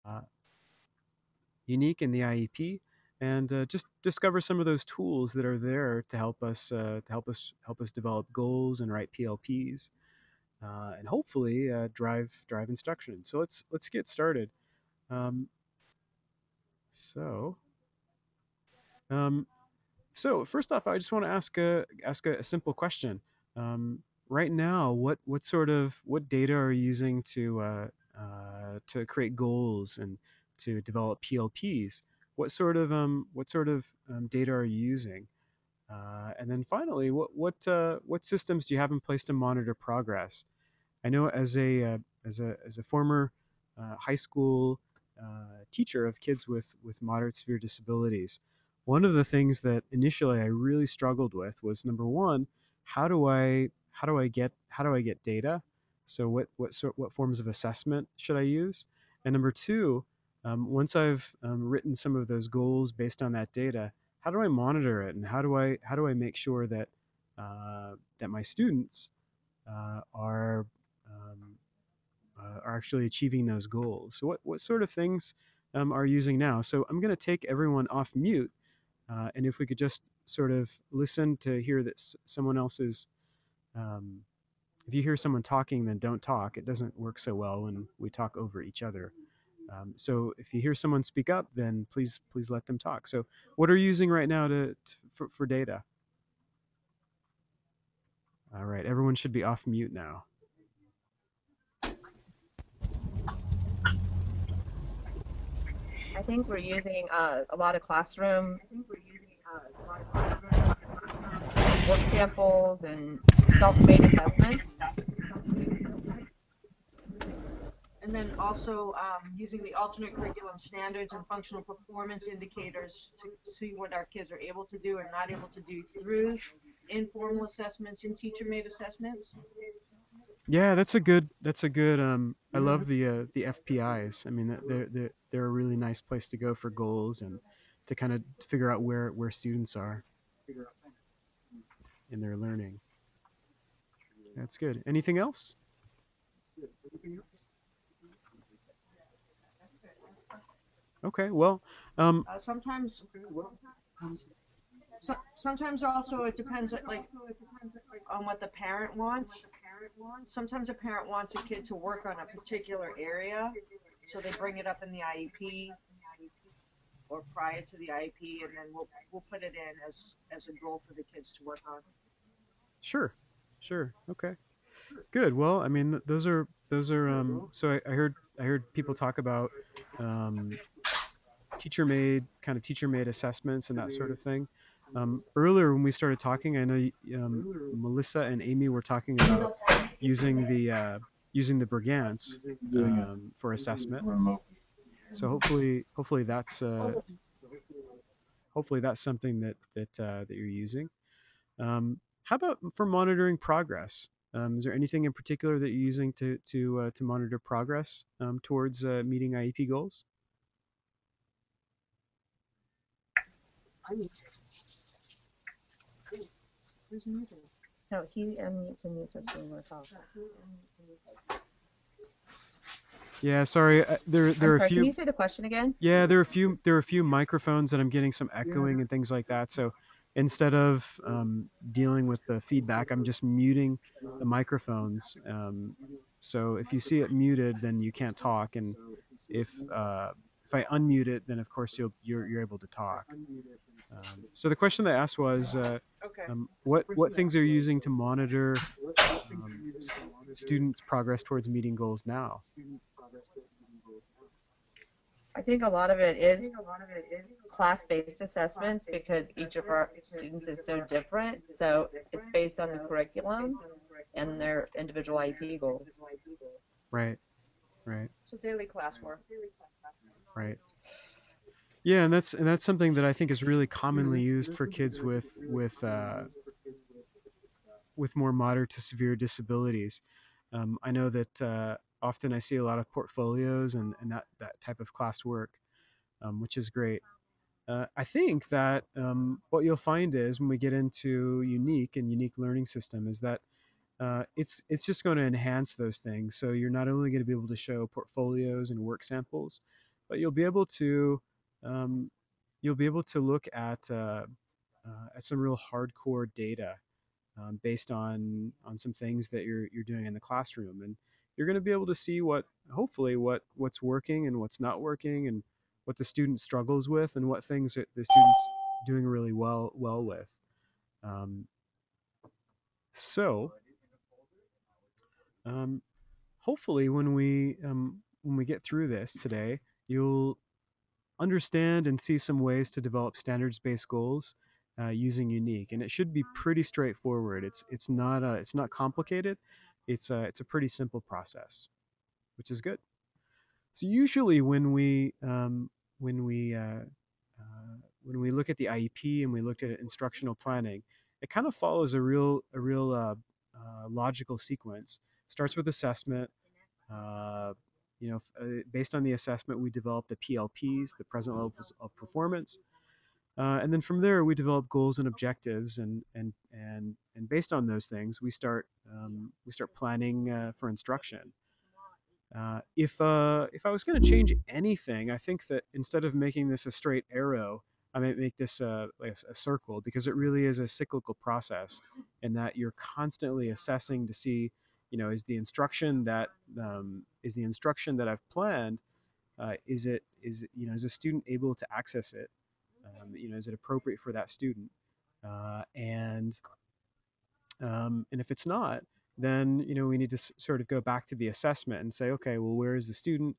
uh, unique in the IEP, and just discover some of those tools that are there to help us develop goals and write PLPs, and hopefully drive instruction. So let's get started. Um, so um, so first off, I just want to ask a simple question. Um, right now, what data are you using to create goals and to develop PLPs? What sort of data are you using? And then finally, what systems do you have in place to monitor progress? I know as a former high school teacher of kids with moderate severe disabilities, one of the things that initially I really struggled with was number one, how do I get data? So what forms of assessment should I use? And number two, once I've written some of those goals based on that data, how do I monitor it, and how do I make sure that that my students um, are actually achieving those goals. So what sort of things are you using now? So I'm going to take everyone off mute, and if we could just sort of listen to hear that someone else is. Um, if you hear someone talking, then don't talk. It doesn't work so well when we talk over each other. So if you hear someone speak up, then please let them talk. So what are you using right now for data? All right, everyone should be off mute now. I think we're using a lot of classroom work samples and self-made assessments. And then also using the alternate curriculum standards and functional performance indicators to see what our kids are able to do and not able to do through informal assessments and teacher-made assessments. Yeah, that's a good I love the FPIs. I mean they're a really nice place to go for goals and to kind of figure out where students are in their learning. That's good. Anything else? Okay. Well, um Sometimes, sometimes also it depends like on what the parent wants. Sometimes a parent wants a kid to work on a particular area, so they bring it up in the IEP or prior to the IEP, and then we'll put it in as a goal for the kids to work on. sure. Sure. Okay. Good. Well, I mean those are so I heard people talk about um teacher made assessments and that sort of thing. Earlier when we started talking, I know Melissa and Amy were talking about using using the Brigance for assessment. So hopefully that's something that you're using. How about for monitoring progress? Is there anything in particular that you're using to monitor progress towards meeting IEP goals? Who's muted? No, he unmutes and mutes us when we're talking. Yeah, sorry. There I'm are a sorry, can few. you say the question again? Yeah, there are a few microphones that I'm getting some echoing and things like that. So instead of dealing with the feedback, I'm just muting the microphones. So if you see it muted, then you can't talk, and if I unmute it, then of course you're able to talk. So the question they asked was, Okay. what things are you using to monitor students' progress towards meeting goals now? I think a lot of it is class-based assessments because each of our students is so different. So it's based on the curriculum and their individual IEP goals. Right, right, So daily classwork. right. Yeah, and that's something that I think is really commonly used for kids with more moderate to severe disabilities. I know that often I see a lot of portfolios and that type of class work, which is great. I think that what you'll find is when we get into unique learning system is that it's just going to enhance those things. So you're not only going to be able to show portfolios and work samples, but um, you'll be able to look at some real hardcore data based on some things that you're doing in the classroom, and you're going to be able to see what hopefully what's working and what's not working, and what the student struggles with, and what things that the students doing really well with. Um, so um, hopefully when we get through this today, you'll understand and see some ways to develop standards-based goals using Unique, and it should be pretty straightforward. It's not complicated. It's a pretty simple process, which is good. So usually when we when we look at the IEP and we look at instructional planning, it kind of follows a real logical sequence. Starts with assessment. Uh, Based on the assessment, we develop the PLPs, the present levels of performance, and then from there we develop goals and objectives, and based on those things, we start planning for instruction. If I was going to change anything, I think that instead of making this a straight arrow, I might make this like a circle, because it really is a cyclical process, in that you're constantly assessing to see, is the instruction that I've planned, is a student able to access it? Is it appropriate for that student? And if it's not, then we need to sort of go back to the assessment and say, okay, well, where is the student?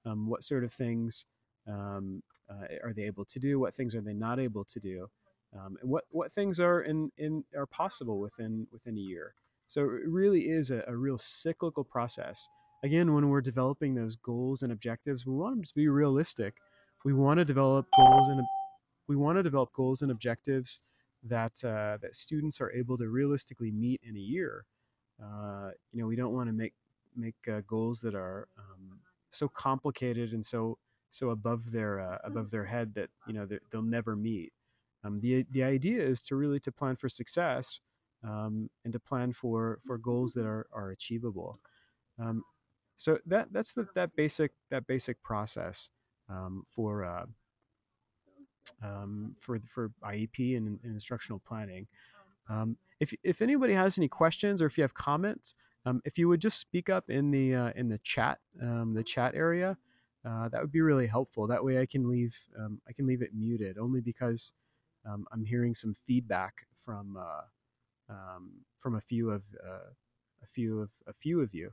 What sort of things are they able to do? What things are they not able to do? And what things are possible within a year? So it really is a real cyclical process. Again, when we're developing those goals and objectives, we want them to be realistic. We want to develop goals and objectives that students are able to realistically meet in a year. We don't want to make goals that are so complicated and so above their head that they'll never meet. The idea is to really to plan for success, and to plan for goals that are achievable. Um, so that's that basic process for for IEP and instructional planning. If anybody has any questions, or if you have comments, if you would just speak up in the chat area, that would be really helpful. That way I can leave it muted, only because I'm hearing some feedback from a few of you,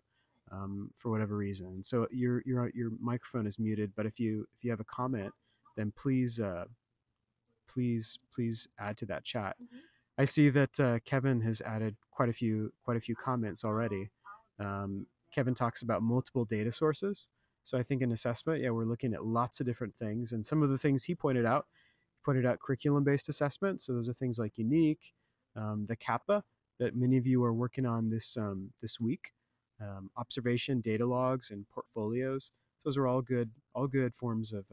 for whatever reason. So your microphone is muted, but if you have a comment, then please add to that chat. I see that Kevin has added quite a few comments already. Kevin talks about multiple data sources. So I think in assessment, yeah, we're looking at lots of different things, and some of the things he pointed out curriculum-based assessment. So those are things like Unique, the Kappa that many of you are working on this week, observation, data logs, and portfolios. So those are all good forms of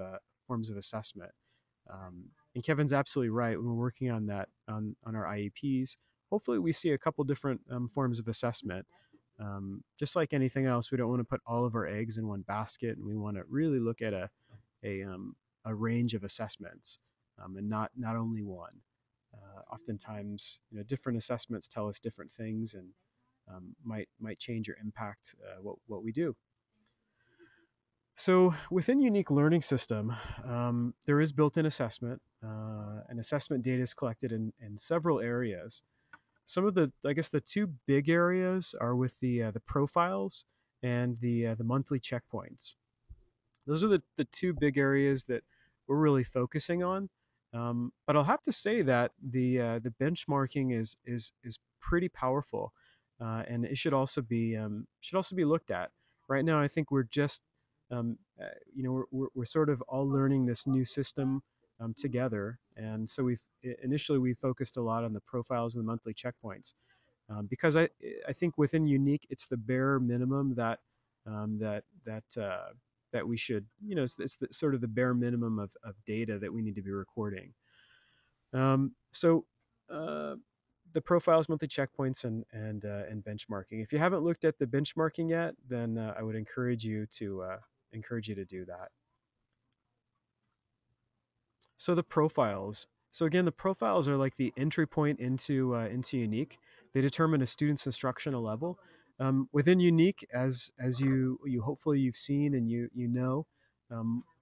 assessment. And Kevin's absolutely right. When we're working on that on our IEPs, hopefully we see a couple different forms of assessment. Just like anything else, we don't want to put all of our eggs in one basket, and we want to really look at a range of assessments, and not only one. Oftentimes, different assessments tell us different things, and might change or impact what we do. So within Unique Learning System, there is built-in assessment, and assessment data is collected in several areas. Some of I guess the two big areas are with the profiles and the monthly checkpoints. Those are the two big areas that we're really focusing on. But I'll have to say that the benchmarking is pretty powerful, and it should also be looked at. Right now, I think we're just we're sort of all learning this new system together, and so we focused a lot on the profiles and the monthly checkpoints, because I think within Unique it's the bare minimum that um, that that uh, that we should, it's sort of the bare minimum of data that we need to be recording. So the profiles, monthly checkpoints, and benchmarking. If you haven't looked at the benchmarking yet, then I would encourage you to do that. So the profiles. So again, the profiles are like the entry point into Unique. They determine a student's instructional level. Within Unique, as you hopefully you've seen and you know,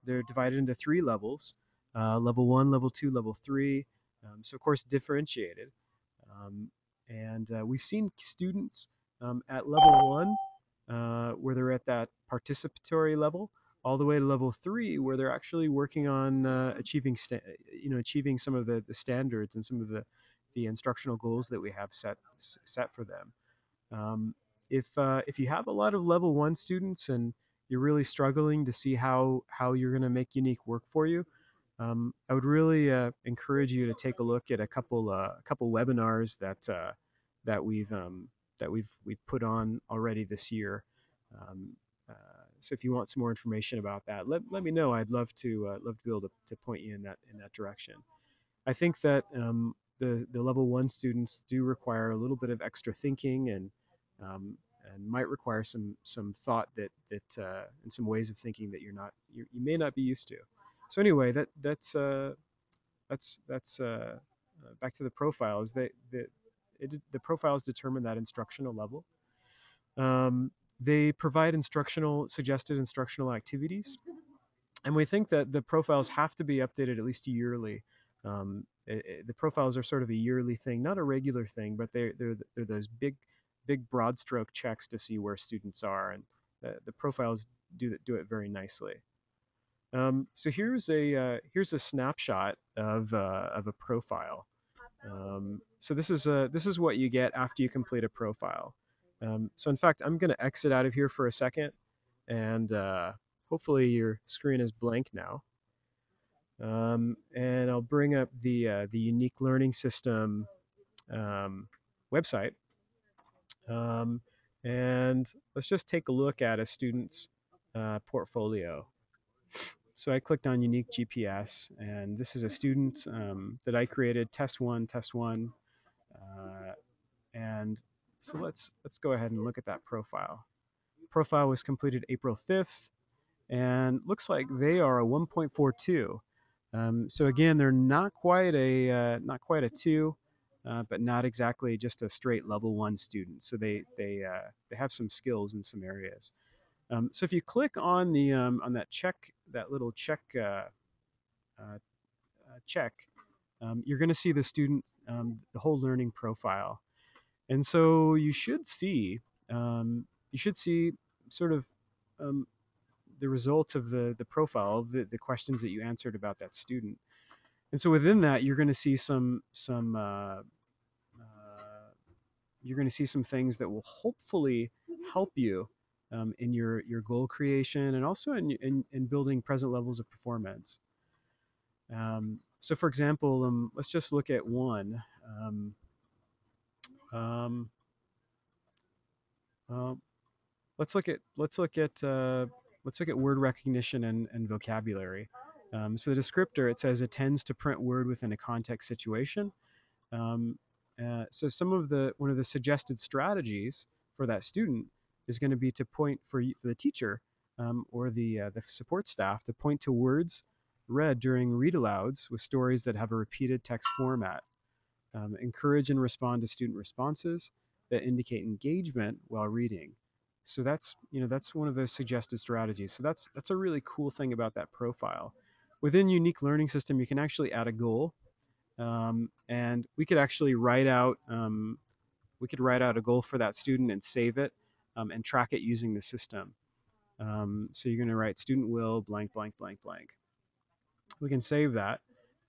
they're divided into three levels: level one, level two, level three. So of course differentiated. Um, and we've seen students at level one where they're at that participatory level, all the way to level three where they're actually working on achieving some of the standards and some of the instructional goals that we have set for them. Um, if you have a lot of level one students and you're really struggling to see how you're going to make Unique work for you, I would really encourage you to take a look at a couple webinars that we've put on already this year. Um, uh, so if you want some more information about that, let me know. I'd love to be able to point you in that direction. I think that the level one students do require a little bit of extra thinking um, and might require some thought that and some ways of thinking that you may not be used to. So anyway, that's back to the profiles. The profiles determine that instructional level. They provide suggested instructional activities, and we think that the profiles have to be updated at least yearly. The profiles are sort of a yearly thing, not a regular thing, but they're those big broad stroke checks to see where students are, and the profiles do it very nicely. So here's a snapshot of a profile. So this is what you get after you complete a profile. So in fact, I'm going to exit out of here for a second, and hopefully your screen is blank now. And I'll bring up the Unique Learning System website, um, and let's just take a look at a student's portfolio. So I clicked on Unique GPS, and this is a student that I created, test one, uh, and so let's go ahead and look at that profile. Profile was completed April 5th, and looks like they are a 1.42. So again, they're not quite a two, but not exactly just a straight level one student. So they have some skills in some areas. So if you click on that little uh, check, you're going to see the student, the whole learning profile, and so you should see sort of um, the results of the profile, the questions that you answered about that student. And so within that, you're going to see some things that will hopefully help you in your goal creation and also in building present levels of performance. So for example, let's just look at one. Um, uh, let's look at word recognition and vocabulary. So the descriptor, it says it tends to print word within a context situation. Um, so one of the suggested strategies for that student is going to be to point for the teacher or the support staff to point to words read during read alouds with stories that have a repeated text format. Encourage and respond to student responses that indicate engagement while reading. So that's one of those suggested strategies. So that's a really cool thing about that profile. Within Unique Learning System, you can actually add a goal, and we could write out a goal for that student and save it, and track it using the system. So you're going to write student will blank blank blank blank. We can save that,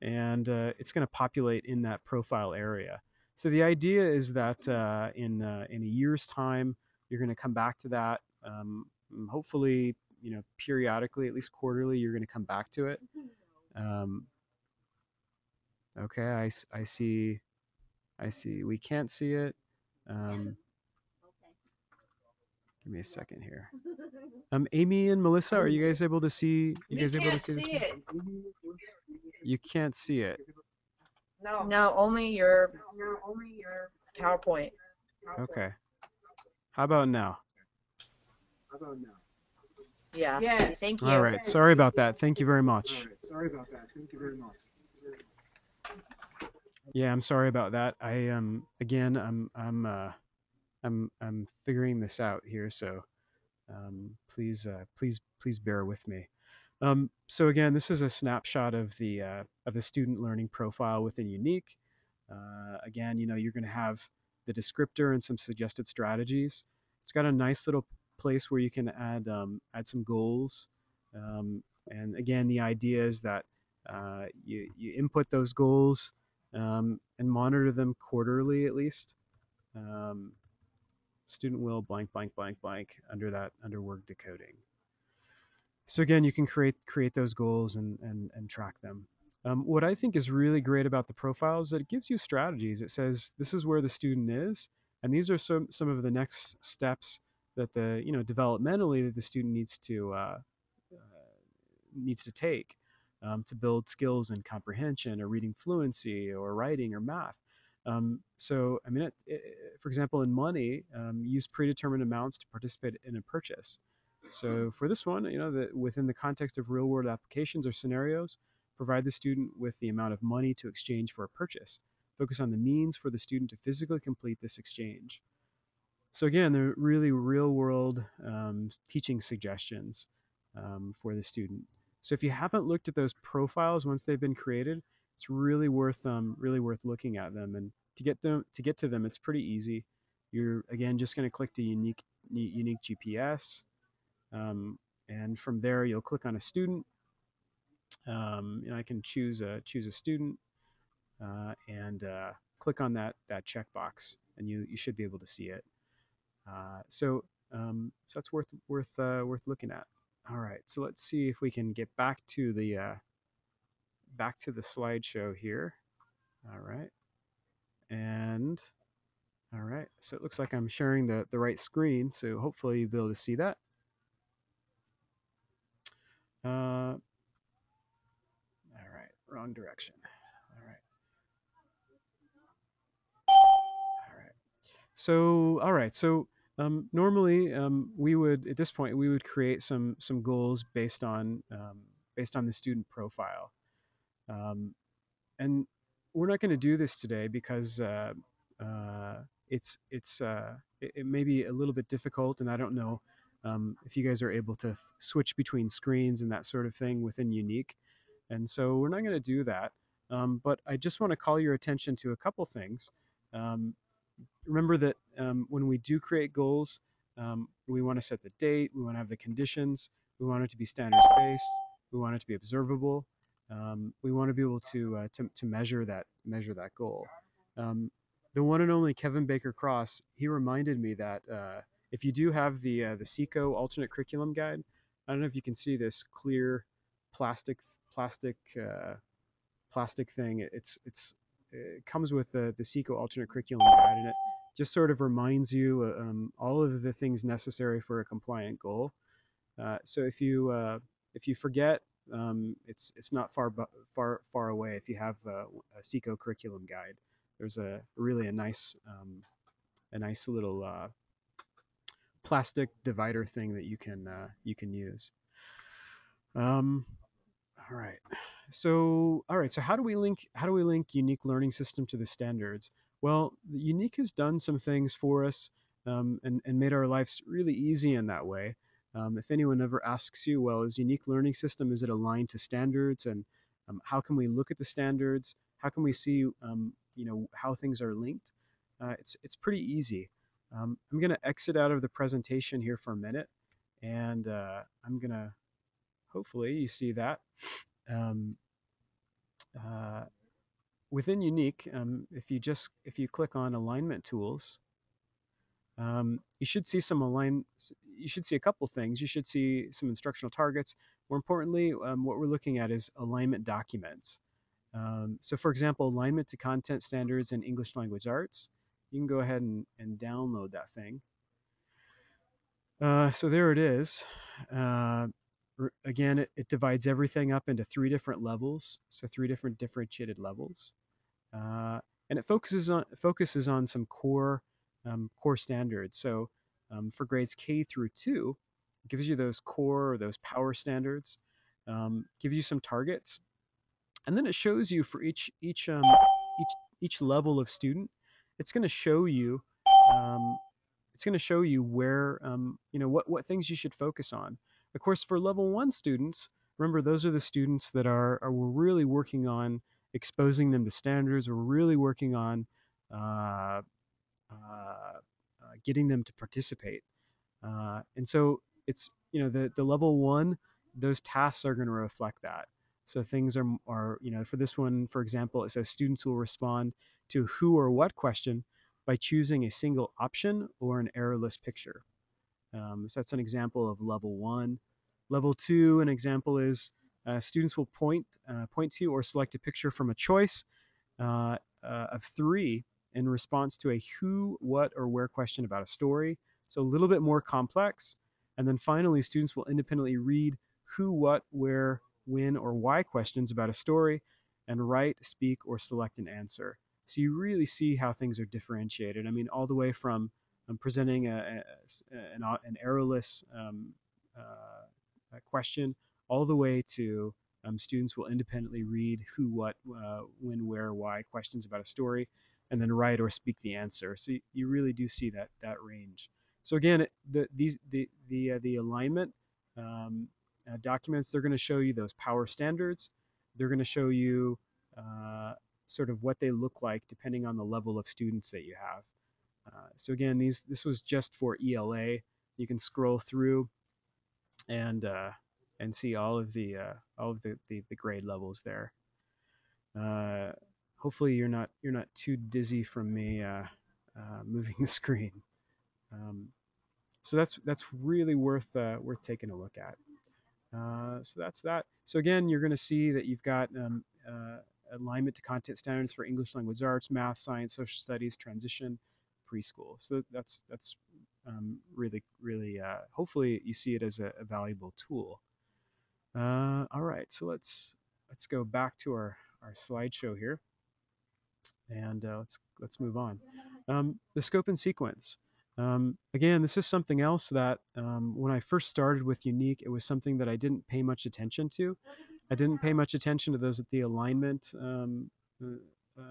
and it's going to populate in that profile area. So the idea is that in a year's time, you're going to come back to that. Hopefully, periodically, at least quarterly, you're going to come back to it. Um, okay, I see. I see. We can't see it. Um, Give me a second here. Amy and Melissa, are you guys able to see? You We guys able to can't see this see one? it. You can't see it. No. No, only your PowerPoint. Okay. How about now? Yeah. Yes. Thank All you. right. Sorry about that. Thank you very much. Yeah, I'm sorry about that. I again, I'm figuring this out here, so please bear with me. So again, this is a snapshot of the student learning profile within Unique. Again, you're going to have the descriptor and some suggested strategies. It's got a nice little place where you can add some goals. Um, and again, the idea is that you input those goals and monitor them quarterly at least. Um, Student will blank blank blank blank under work decoding. So again, you can create those goals and track them. What I think is really great about the profile is that it gives you strategies. It says this is where the student is, and these are some of the next steps that the developmentally that the student needs to take to build skills in comprehension or reading fluency or writing or math. So, I mean, for example, in money, use predetermined amounts to participate in a purchase. So for this one, within the context of real world applications or scenarios, provide the student with the amount of money to exchange for a purchase. Focus on the means for the student to physically complete this exchange. So again, they're really real world teaching suggestions for the student. So if you haven't looked at those profiles once they've been created, it's really worth looking at them. And to get to them, it's pretty easy. You're again just going to click to unique GPS, and from there you'll click on a student. I can choose a student and click on that checkbox, and you should be able to see it. So that's worth looking at. All right, so let's see if we can get back to the slideshow here. All right, and all right, so it looks like I'm sharing the right screen, so hopefully you'll be able to see that. All right, wrong direction. All right, all right. All right, so normally we would at this point we would create some goals based on the student profile. Um, and we're not going to do this today because uh, it may be a little bit difficult, and I don't know if you guys are able to switch between screens and that sort of thing within Unique, and so we're not going to do that. But I just want to call your attention to a couple things. Um, Remember that when we do create goals, we want to set the date, we want to have the conditions, we want it to be standards based, we want it to be observable, we want to be able to measure that goal. Um, the one and only Kevin Baker Cross, he reminded me that if you do have the SECO alternate curriculum guide, I don't know if you can see this clear plastic plastic uh, plastic thing. It comes with the SECO alternate curriculum guide, and it just sort of reminds you all of the things necessary for a compliant goal. So if you forget, it's not far away. If you have a SECO curriculum guide, there's a nice little plastic divider thing that you can use. Um, All right. All right. So how do we link Unique Learning System to the standards? Well, Unique has done some things for us and made our lives really easy in that way. If anyone ever asks you, well, is Unique Learning System, is it aligned to standards, and how can we look at the standards? How can we see how things are linked? It's pretty easy. I'm going to exit out of the presentation here for a minute, and I'm going to hopefully you see that. Um, uh, Within Unique, if you click on Alignment Tools, you should see you should see a couple things. You should see some instructional targets. More importantly, what we're looking at is alignment documents. So for example, alignment to content standards in English language arts. You can go ahead and download that thing. So there it is. Uh, Again, it divides everything up into three different levels, so three different differentiated levels, uh, and it focuses on some core standards. So for grades K through 2, it gives you those core or those power standards, gives you some targets, and then it shows you for each each level of student, it's going to show you um, where what things you should focus on. Of course, for level one students, remember those are the students that we're really working on exposing them to standards. We're really working on uh, getting them to participate. And so it's the level one, those tasks are going to reflect that. So things are for this one, for example, it says students will respond to who or what question by choosing a single option or an errorless picture. So that's an example of level one. Level two, an example is students will point to or select a picture from a choice of three in response to a who, what, or where question about a story. So a little bit more complex. And then finally, students will independently read who, what, where, when, or why questions about a story and write, speak, or select an answer. So you really see how things are differentiated. I mean, all the way from presenting an errorless a question, all the way to students will independently read who, what, when, where, why questions about a story, and then write or speak the answer. So you really do see that range. So again, the alignment documents, they're going to show you those power standards. They're going to show you uh, sort of what they look like depending on the level of students that you have. So again, this was just for ELA. You can scroll through and uh, and see all of the grade levels there. Uh, Hopefully you're not too dizzy from me moving the screen. Um, so that's really worth taking a look at. So that's that. So again, you're going to see that you've got alignment to content standards for English language arts, math, science, social studies, transition, preschool. So that's really hopefully you see it as a valuable tool. All right, so let's go back to our slideshow here, and let's move on. The scope and sequence. Again, this is something else that when I first started with Unique, it was something that I didn't pay much attention to. I didn't pay much attention to those at the alignment uh, uh,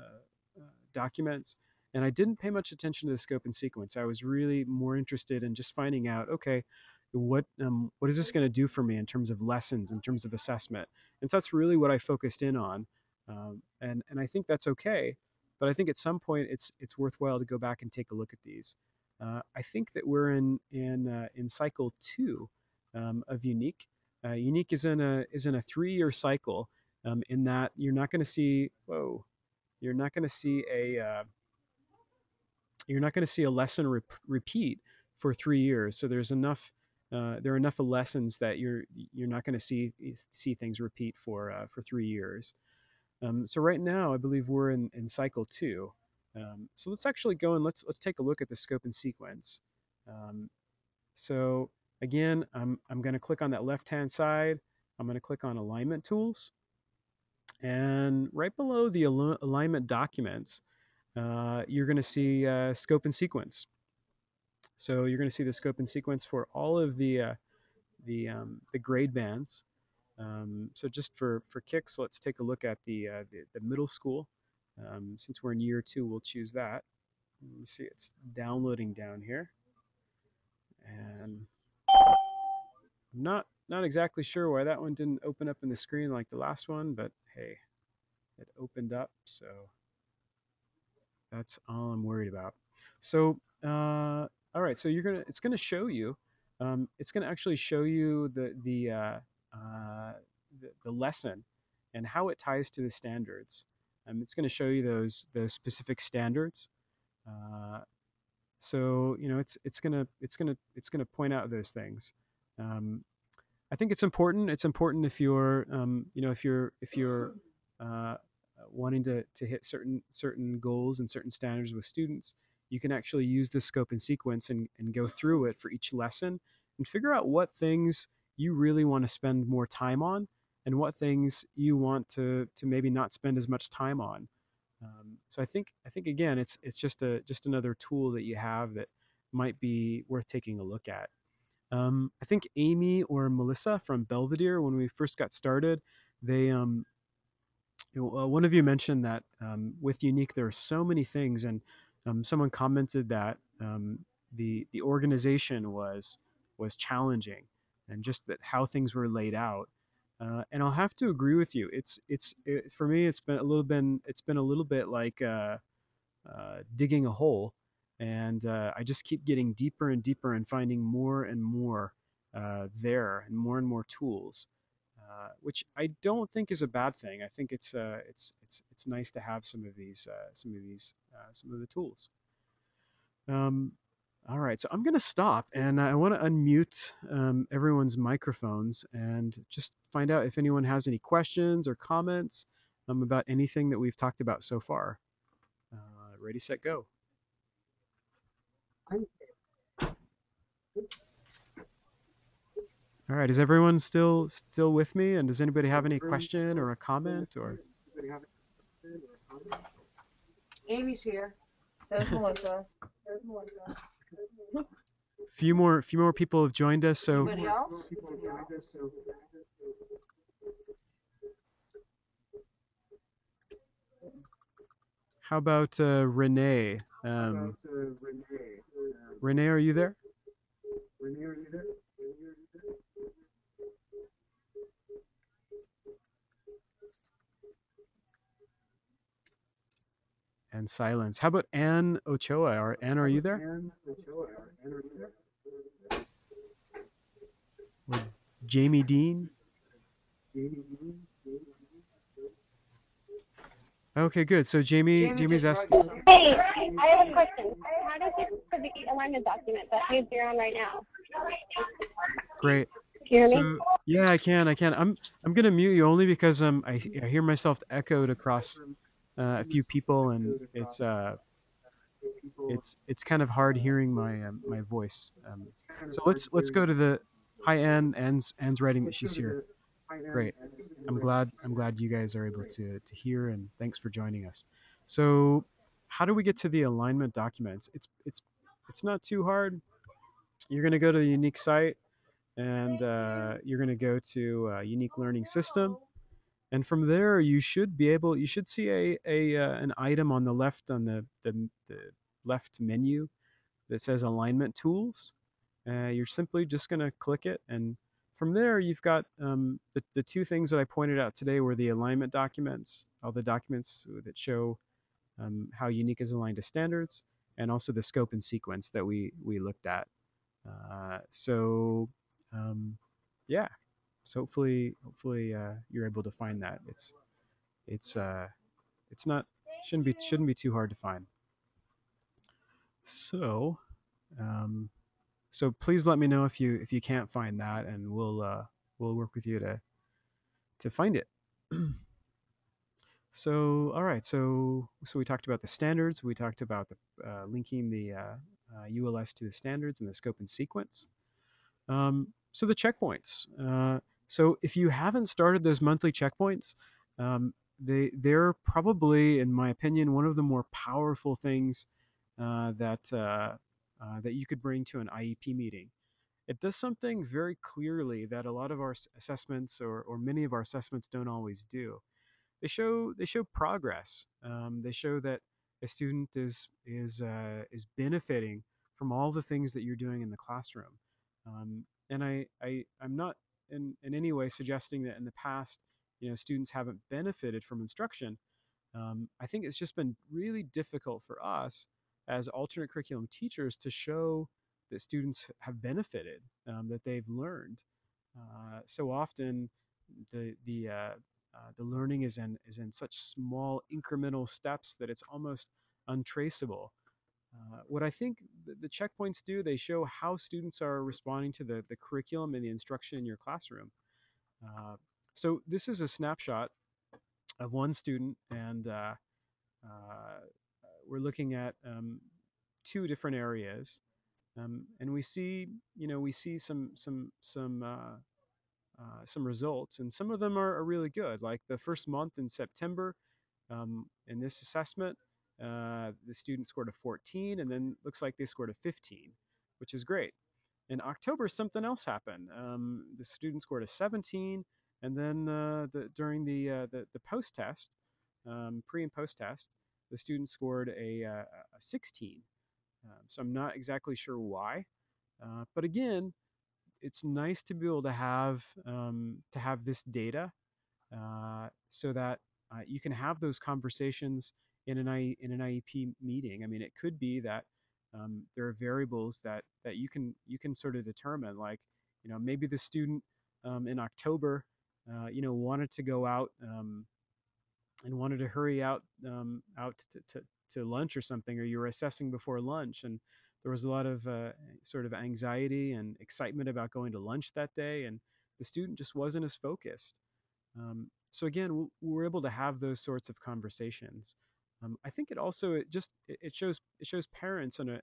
documents, and I didn't pay much attention to the scope and sequence. I was really more interested in just finding out, okay, what is this going to do for me in terms of lessons, in terms of assessment, and so that's really what I focused in on, and I think that's okay, but I think at some point it's worthwhile to go back and take a look at these. I think that we're in cycle two of Unique. Unique is in a 3-year cycle. In that you're not going to see a lesson repeat for 3 years. So there are enough lessons that you're not going to see things repeat for 3 years. So right now, I believe we're in cycle two. So let's actually go and let's take a look at the scope and sequence. Um, so again, I'm going to click on that left-hand side. I'm going to click on alignment tools, and right below the alignment documents, you're going to see scope and sequence. So you're going to see the scope and sequence for all of the grade bands. So just for kicks, let's take a look at the middle school. Since we're in year two, we'll choose that. You see it's downloading down here, and I'm not exactly sure why that one didn't open up in the screen like the last one, but hey, it opened up, so that's all I'm worried about. So, all right, so it's gonna show you, it's gonna actually show you uh, the lesson and how it ties to the standards. It's gonna show you those specific standards. Uh, so it's gonna point out those things. Um, I think it's important. It's important if you're, if you're uh, wanting to hit certain goals and certain standards with students, you can actually use the scope and sequence and go through it for each lesson and figure out what things you really want to spend more time on and what things you want to maybe not spend as much time on. So I think again, it's just another tool that you have that might be worth taking a look at. I think Amy or Melissa from Belvedere, when we first got started, they One of you mentioned that with Unique there are so many things, and someone commented that the organization was challenging, and just that how things were laid out. And I'll have to agree with you. For me. It's been a little bit like digging a hole, and I just keep getting deeper and deeper and finding more and more there and more tools, which I don't think is a bad thing. I think it's nice to have some of the tools. Um, all right, so I'm going to stop and I want to unmute everyone's microphones and just find out if anyone has any questions or comments about anything that we've talked about so far. Ready, set, go. All right, is everyone still with me? And does anybody have any question or a comment or? Amy's here. Says Melissa. Few more people have joined us, so Anybody else? how about Renee? Renee, are you there? And silence. How about Anne Ochoa? Anne, are you there? Or Jamie Dean? Okay, good. So Jamie Jamie's just wrote asking. you something. Hey, I have a question. How does it for the alignment document that page you're on right now? Great. Can you hear me? So yeah, I can. I'm gonna mute you only because I hear myself echoed across a few people, and it's kind of hard hearing my voice. So let's go to the hi Anne. Anne's writing that she's here. Great. I'm glad you guys are able to hear, and thanks for joining us. So how do we get to the alignment documents? It's not too hard. You're gonna go to the Unique site, and you're gonna go to Unique Learning System, and from there you should see a an item on the left on the left menu that says Alignment Tools. You're simply just going to click it, and from there you've got the two things that I pointed out today were the alignment documents, all the documents that show how Unique is aligned to standards, and also the scope and sequence that we looked at. So yeah, so hopefully you're able to find that. It's it's not shouldn't be too hard to find. So so please let me know if you can't find that, and we'll work with you to find it. So all right, so we talked about the standards. We talked about the linking the ULS to the standards and the scope and sequence. So the checkpoints. So if you haven't started those monthly checkpoints, they're probably, in my opinion, one of the more powerful things that you could bring to an IEP meeting. It does something very clearly that a lot of our assessments or many of our assessments don't always do. They show progress. They show that a student is benefiting from all the things that you're doing in the classroom. And I'm not in any way suggesting that in the past, students haven't benefited from instruction. I think it's just been really difficult for us as alternate curriculum teachers to show that students have benefited, that they've learned. So often, the learning is in such small incremental steps that it's almost untraceable. What I think the checkpoints do, they show how students are responding to the curriculum and the instruction in your classroom. Uh, so this is a snapshot of one student, and uh, we're looking at two different areas, and we see some results, and some of them are really good. Like the first month in September, in this assessment, the student scored a 14, and then looks like they scored a 15, which is great. In October, something else happened. The student scored a 17, and then during the post test, pre and post test, the student scored a 16. So I'm not exactly sure why. But again, it's nice to be able to have this data so that you can have those conversations in an IEP meeting. I mean, it could be that there are variables that you can sort of determine, like maybe the student in October wanted to go out and wanted to hurry out to lunch or something, or you were assessing before lunch, and there was a lot of sort of anxiety and excitement about going to lunch that day, and the student just wasn't as focused. So again, we're able to have those sorts of conversations. I think it also it shows parents and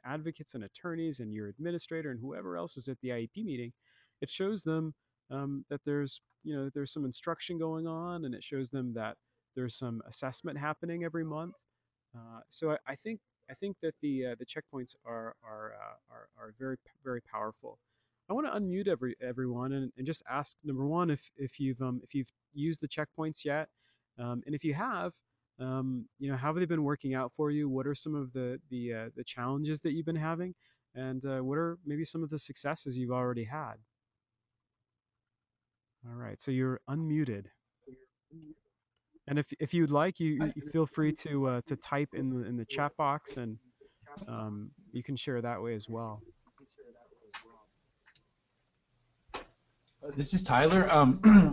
advocates and attorneys and your administrator and whoever else is at the IEP meeting. It shows them that there's some instruction going on, and it shows them that there's some assessment happening every month. I think that the checkpoints are very powerful. I want to unmute everyone and just ask number one if you've used the checkpoints yet, and if you have, how have they been working out for you? What are some of the challenges that you've been having, and what are maybe some of the successes you've already had? All right, so you're unmuted, and if you'd like, you feel free to type in the chat box, and you can share that way as well. This is Tyler.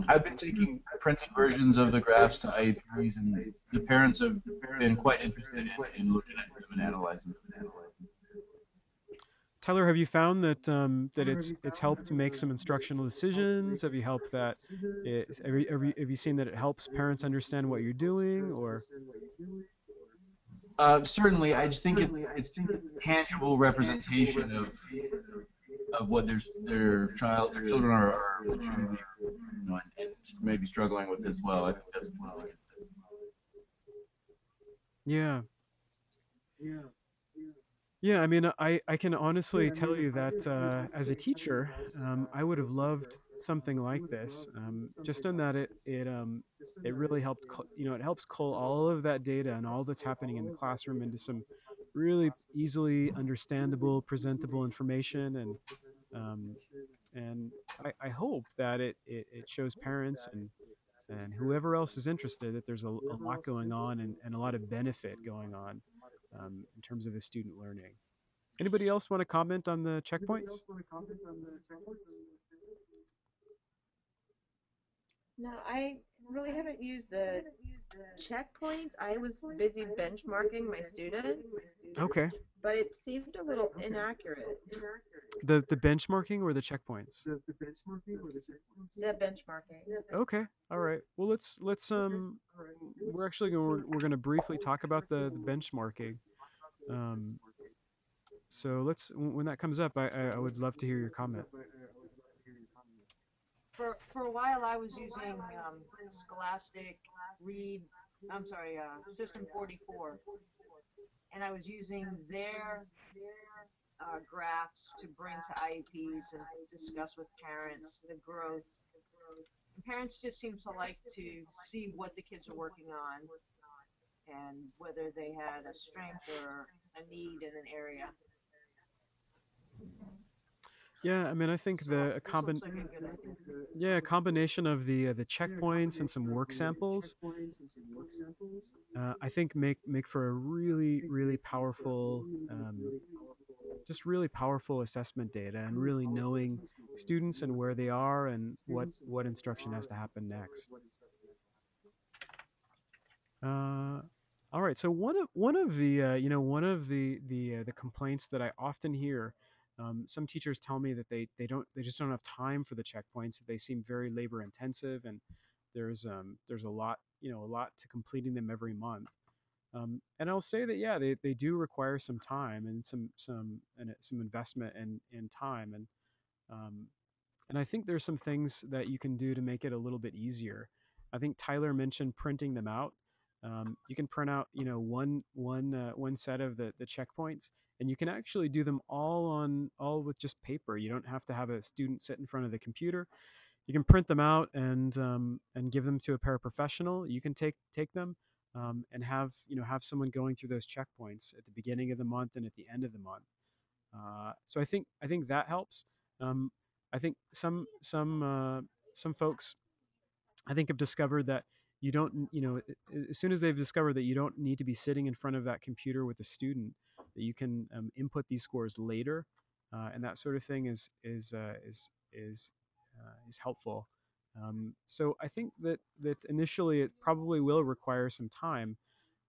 I've been taking printed versions of the graphs to IEPs, and the parents have been quite interested in looking at them and analyzing them. Tyler, have you found that that it's helped to make some instructional decisions? Have you helped that? Have you seen that it helps parents understand what you're doing, or? Certainly, I just think it's tangible representation of what their children are achieving, and maybe struggling with as well. I think that's totally good. Yeah. Yeah, I mean, I can honestly tell you that as a teacher, I would have loved something like this. Just in that it really helped, it helps cull all of that data and all that's happening in the classroom into some really easily understandable, presentable information, um, and I hope that it shows parents and whoever else is interested that there's a lot going on and a lot of benefit going on in terms of the student learning. Anybody else want to comment on the checkpoints? No, I really haven't used the checkpoints. I was busy benchmarking my students, Okay. but it seemed a little inaccurate. The benchmarking or the checkpoints? The benchmarking. Okay. All right. Well, let's we're actually we're going to briefly talk about the benchmarking. Um, so when that comes up, I would love to hear your comment. For a while, I was using Scholastic Read. I'm sorry, System 44, and I was using their graphs to bring to IEPs and discuss with parents the growth. And parents just seem to like to see what the kids are working on and whether they had a strength or a need in an area. Yeah, I mean, I think So this looks like a good idea. yeah, a combination of the checkpoints and some work samples, I think make for a really powerful, just really powerful assessment data, and really knowing students and where they are and what instruction has to happen next. Uh, all right. So one of the one of the complaints that I often hear, some teachers tell me that they just don't have time for the checkpoints. That they seem very labor intensive, and there's a lot a lot to completing them every month. And I'll say that yeah, they do require some time and some investment in time, um, and I think there's some things that you can do to make it a little bit easier. I think Tyler mentioned printing them out. You can print out, one set of the checkpoints, and you can actually do them all with just paper. You don't have to have a student sit in front of the computer. you can print them out and give them to a paraprofessional. You can take them and have have someone going through those checkpoints at the beginning of the month and at the end of the month. So I think that helps. Um, I think some folks I think have discovered that you don't, as soon as they've discovered that you don't need to be sitting in front of that computer with the student, that you can input these scores later, and that sort of thing is helpful. So I think that initially it probably will require some time.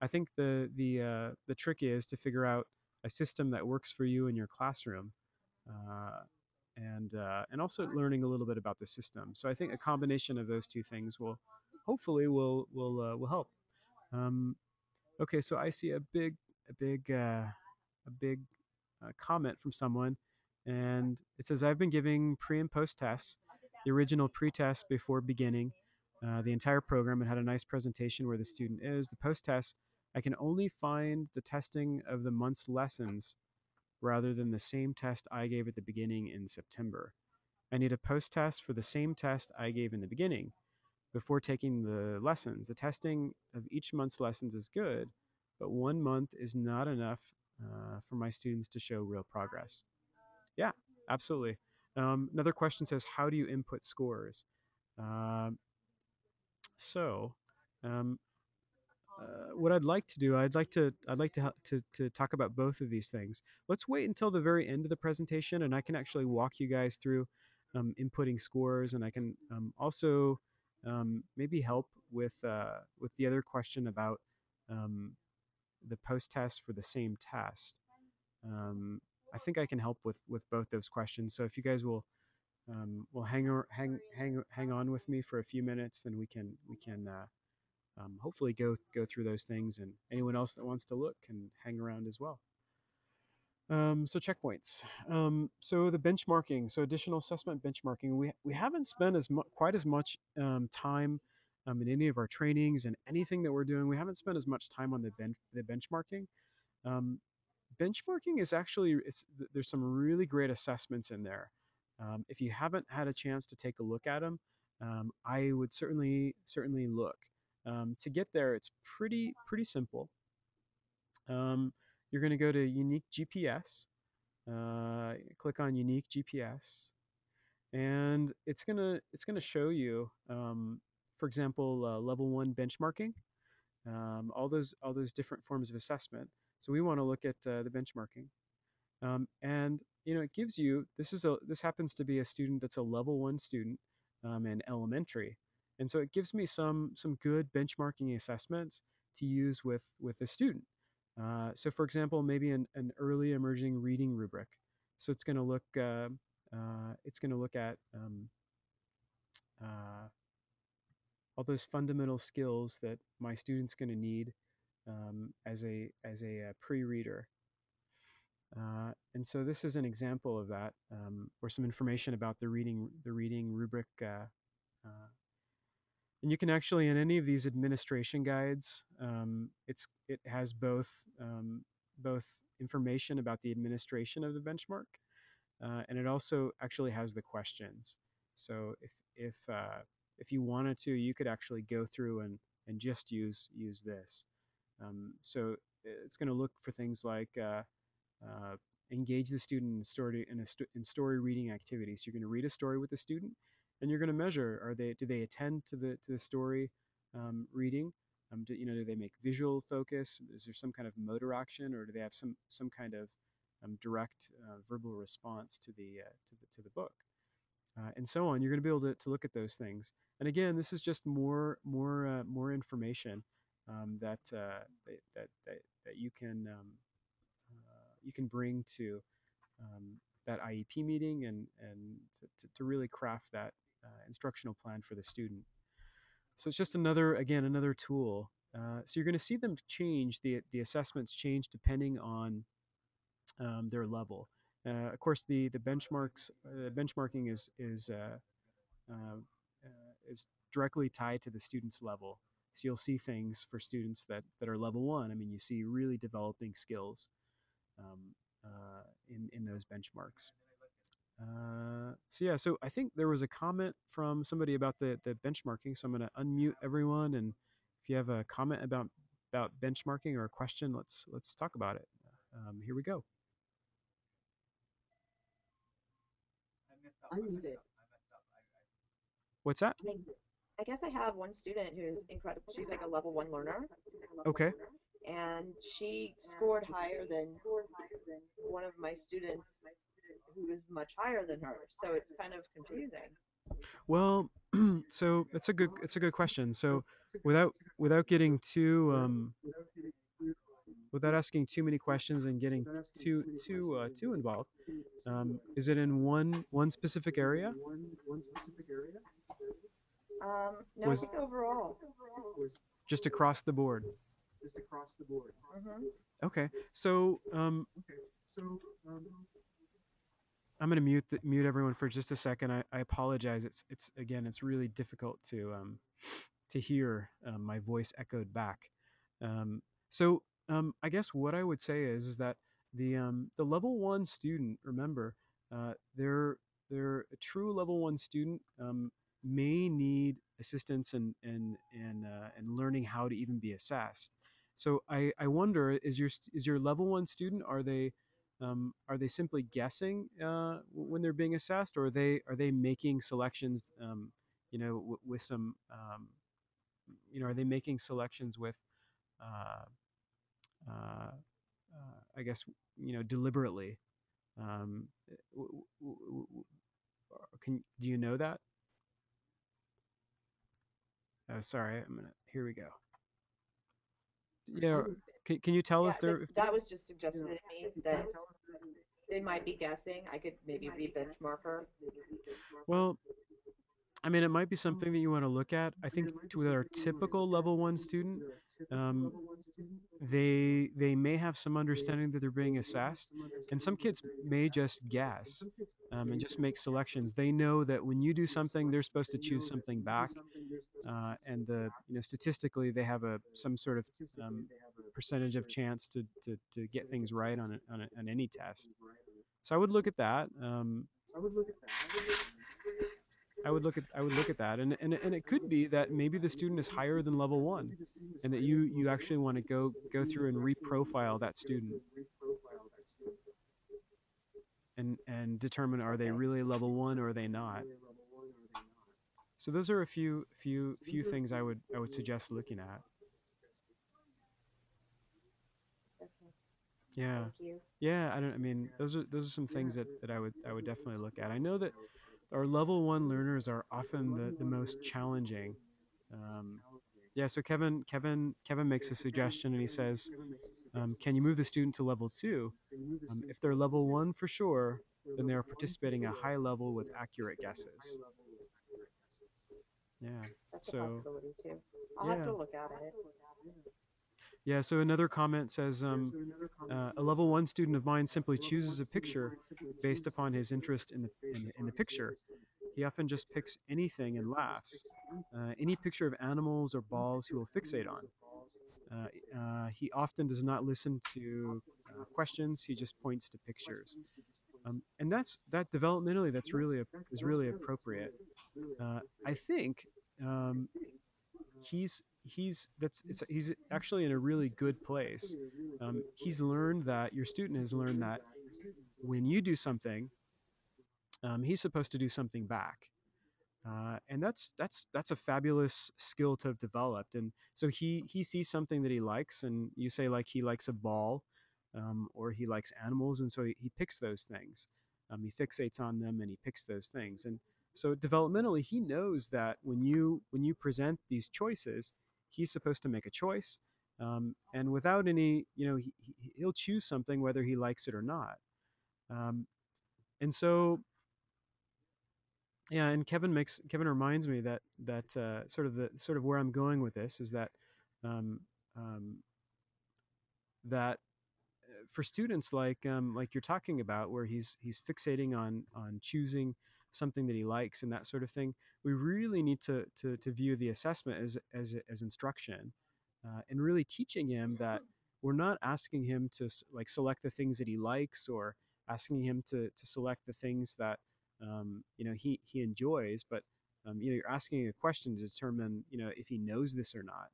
I think the trick is to figure out a system that works for you in your classroom. Uh, and also learning a little bit about the system. So I think a combination of those two things will hopefully will help. Um, okay, so I see a big a big comment from someone, and it says I've been giving pre and post tests, the original pre-test before beginning the entire program and had a nice presentation where the student is. The post test, I can only find the testing of the month's lessons rather than the same test I gave at the beginning in September. I need a post test for the same test I gave in the beginning before taking the lessons. The testing of each month's lessons is good, but 1 month is not enough for my students to show real progress. Yeah, absolutely. Another question says, how do you input scores? Um, so, um, what I'd like to do, I'd like to talk about both of these things. Let's wait until the very end of the presentation, and I can actually walk you guys through inputting scores, and I can also maybe help with the other question about um, the post test for the same test. Um, I think I can help with both those questions. So if you guys will hang on with me for a few minutes, then we can hopefully go through those things, and anyone else that wants to look can hang around as well. So checkpoints. So the benchmarking. So additional assessment benchmarking. We haven't spent quite as much time in any of our trainings and anything that we're doing. We haven't spent as much time on the benchmarking. Um, Benchmarking is actually there's some really great assessments in there. If you haven't had a chance to take a look at them, I would certainly look. To get there, it's pretty simple. Um, you're going to go to Unique GPS, click on Unique GPS, and it's gonna show you, for example, level one benchmarking, all those different forms of assessment. So we want to look at the benchmarking. And it gives you this happens to be a student that's a level one student in elementary, and so it gives me some good benchmarking assessments to use with a student. So for example, maybe an early emerging reading rubric. So it's going to look at uh, all those fundamental skills that my student's going to need as a pre-reader. And so this is an example of that, or some information about the reading rubric. And you can actually, in any of these administration guides, it has both information about the administration of the benchmark, and it also actually has the questions. So if you wanted to, you could actually go through and just use this. So it's going to look for things like uh, engage the student in story reading activities. You're going to read a story with the student, and you're going to measure, do they attend to the story reading? Do they make visual focus? Is there some kind of motor action, or do they have some kind of direct verbal response to the book? And so on. You're going to be able to look at those things. And again, this is just more information that, that you can bring to that IEP meeting, and to really craft that instructional plan for the student. So it's just another tool. So you're going to see them change, the assessments change depending on their level. Of course, the benchmarking is directly tied to the student's level. So you'll see things for students that are level one. I mean, you see really developing skills um, in those benchmarks. So yeah, so I think there was a comment from somebody about the benchmarking. So I'm going to unmute everyone, and if you have a comment about benchmarking or a question, let's talk about it. Here we go. Unmuted. What's that? I guess I have one student who's incredible. She's like a level one learner, Okay. and she scored higher than one of my students who is much higher than her. So it's kind of confusing. Well, so it's a good question. So without getting too without asking too many questions and getting too involved, is it in one specific area? No, I Was think overall. just across the board? Hmm. Okay. So I'm gonna mute everyone for just a second. I apologize. It's again, it's really difficult to hear my voice echoed back. Um, so I guess what I would say is that the level one student, remember, they're a true level one student, may need assistance and learning how to even be assessed. So I wonder, is your level one student, are they simply guessing when they're being assessed, or are they making selections, with some, are they making selections with, uh, uh, I guess, deliberately? Um, do you know that? Oh, sorry. Here we go. Yeah. Can you tell Yeah, if they're, that was just suggested to me that they might be guessing. I could maybe re-benchmark her. well, it might be something that you want to look at. I think to our typical level one student, um, they may have some understanding that they're being assessed, and some kids may just guess, and just make selections. They know that when you do something, they're supposed to choose something back, and statistically they have some sort of um, percentage of chance to get things right on any test. So I would look at that. I would look at that, and it could be that maybe the student is higher than level one, and that you actually want to go through and reprofile that student, and determine, are they Okay. really level one or are they not. So those are a few things I would suggest looking at. Okay. Yeah. Thank you. Yeah, those are some things that I would definitely look at. I know that our level one learners are often the most challenging. Um, yeah, so Kevin makes a suggestion, and he says, can you move the student to level two? If they're level one for sure, then they are participating at a high level with accurate guesses. Yeah. That's a So possibility too. I'll have yeah. to look at it. Yeah, so another comment says, a level one student of mine simply chooses a picture based upon his interest in the picture. He often just picks anything and laughs. Any picture of animals or balls he will fixate on. He often does not listen to questions. He just points to pictures. And that developmentally, is really appropriate. I think um, he's actually in a really good place. He's learned that your student has learned that when you do something, he's supposed to do something back. And that's a fabulous skill to have developed. And so he sees something that he likes, and you say, like, he likes a ball, or he likes animals, and so he picks those things. He fixates on them, and he picks those things. And so developmentally, he knows that when you present these choices, he's supposed to make a choice, and without any, he'll choose something whether he likes it or not. Um, and so yeah, and Kevin reminds me that sort of where I'm going with this is that, um, um, that for students like you're talking about, where he's fixating on choosing something that he likes and that sort of thing, we really need to view the assessment as instruction, and really teaching him that we're not asking him to, like, select the things that he likes, or asking him to select the things that he enjoys, but you're asking a question to determine if he knows this or not.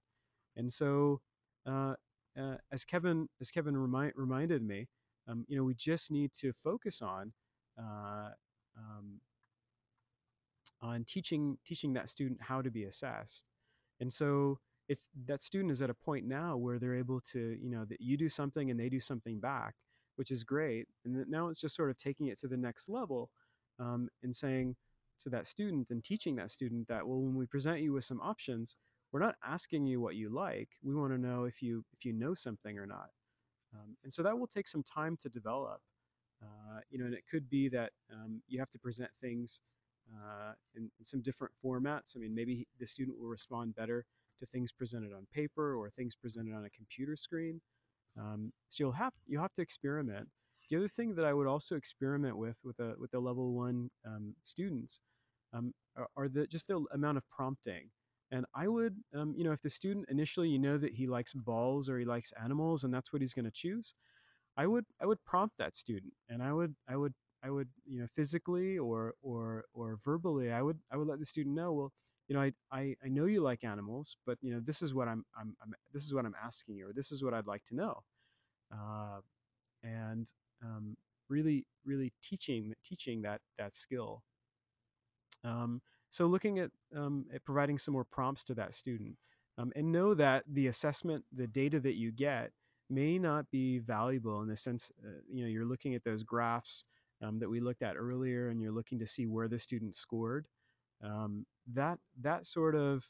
And so, uh, as Kevin reminded me, we just need to focus uh, um, on teaching that student how to be assessed. And so it's that student is at a point now where they're able to, that you do something and they do something back, which is great. And now it's just sort of taking it to the next level, and saying to that student and teaching that student that, well, when we present you with some options, we're not asking you what you like. We want to know if you know something or not. And so that will take some time to develop. And it could be that you have to present things in some different formats. I mean, maybe the student will respond better to things presented on paper or things presented on a computer screen. So you'll have to experiment. The other thing that I would also experiment with the level one students are the amount of prompting. And I would, if the student initially that he likes balls or he likes animals and that's what he's going to choose, I would prompt that student, and I would physically or verbally I would let the student know, well, I know you like animals, but this is what this is what I'm asking you, or this is what I'd like to know. uh, and really teaching that skill. um, so looking at providing some more prompts to that student, and know that the data that you get may not be valuable in the sense, you're looking at those graphs that we looked at earlier, and you're looking to see where the student scored. That sort of,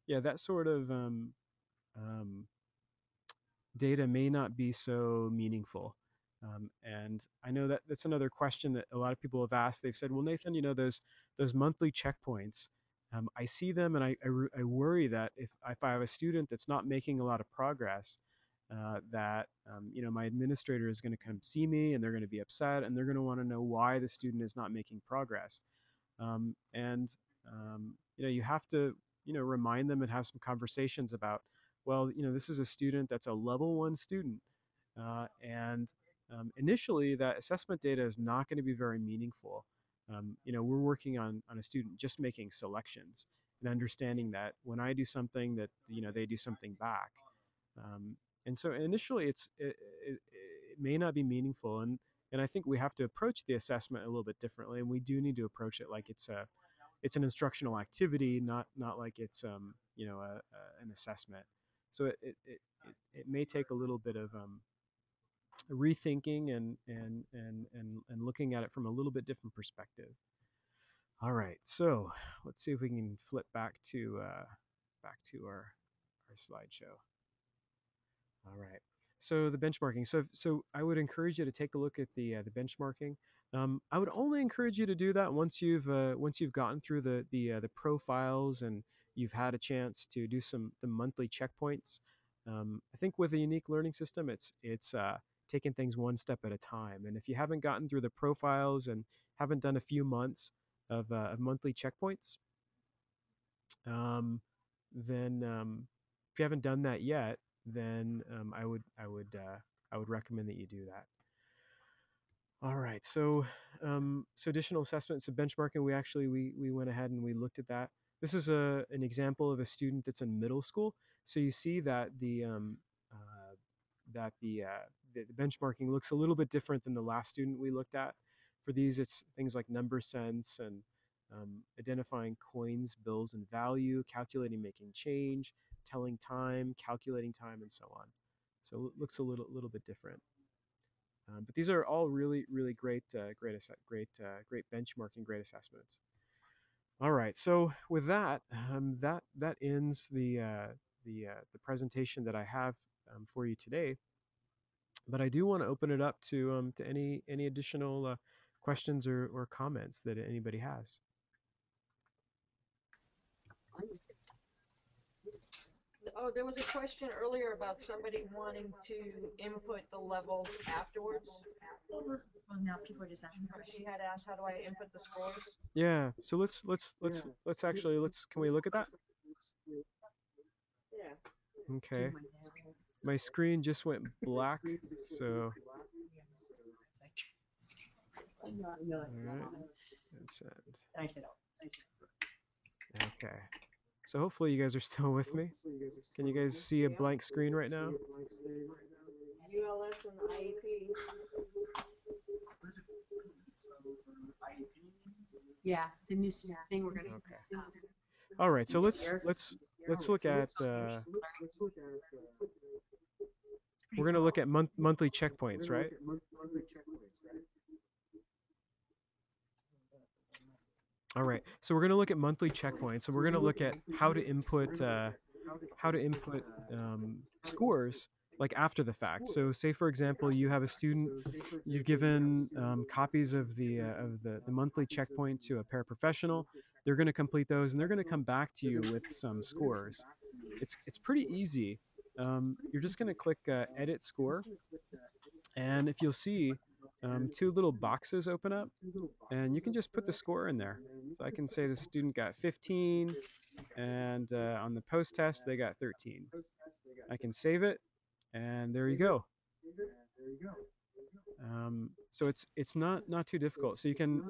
yeah, that sort of um, data may not be so meaningful. And I know that that's another question that a lot of people have asked. They've said, well, Nathan, those monthly checkpoints, I see them, and I worry that if I have a student that's not making a lot of progress, that my administrator is going to come see me and they're going to be upset and they're going to want to know why the student is not making progress. And you have to remind them and have some conversations about, well, this is a student that's a level one student, and initially that assessment data is not going to be very meaningful. We're working on a student just making selections and understanding that when I do something that they do something back. um, and so initially it may not be meaningful, and I think we have to approach the assessment a little bit differently, and we do need to approach it like it's an instructional activity, not like it's an assessment. So it may take a little bit of rethinking and looking at it from a little bit different perspective. All right, so let's see if we can flip back to our slideshow. All right. So the benchmarking. So I would encourage you to take a look at the benchmarking. I would only encourage you to do that once you've gotten through the profiles and you've had a chance to do the monthly checkpoints. I think with a unique learning system, it's taking things one step at a time. And if you haven't gotten through the profiles and haven't done a few months of monthly checkpoints, um, then if you haven't done that yet, then I would recommend that you do that. All right, so additional assessments of benchmarking. We went ahead and we looked at that. This is an example of a student that's in middle school. So you see that the benchmarking looks a little bit different than the last student we looked at. For these, it's things like number sense and identifying coins, bills, and value, calculating making change, telling time, calculating time, and so on. So it looks a little bit different. But these are all really great benchmarking, great assessments. All right. So with that, that ends the presentation that I have for you today. But I do want to open it up to any additional questions or comments that anybody has. Oh, there was a question earlier about somebody wanting to input the levels afterwards. Well, now people are just asking She had asked, how do I input the scores? Yeah. So let's actually can we look at that? Yeah. Okay. My screen just went black, so All right. That's it. And I said, Okay. So hopefully you guys are still with me. Can you guys see a blank screen right now? ULS and the IEP. Yeah, it's a new thing we're gonna. Okay. All right. So let's look at we're gonna look at monthly checkpoints, right? All right. So we're gonna look at monthly checkpoints, and we're gonna look at how to input scores like after the fact. So say for example you have a student, you've given copies of the monthly checkpoint to a paraprofessional. They're going to complete those and they're going to come back to you with some scores. It's pretty easy. You're just going to click edit score, and if you'll see, two little boxes open up, and you can just put the score in there. So I can say the student got 15, and on the post test they got 13. I can save it, and there you go. So it's not too difficult. So you can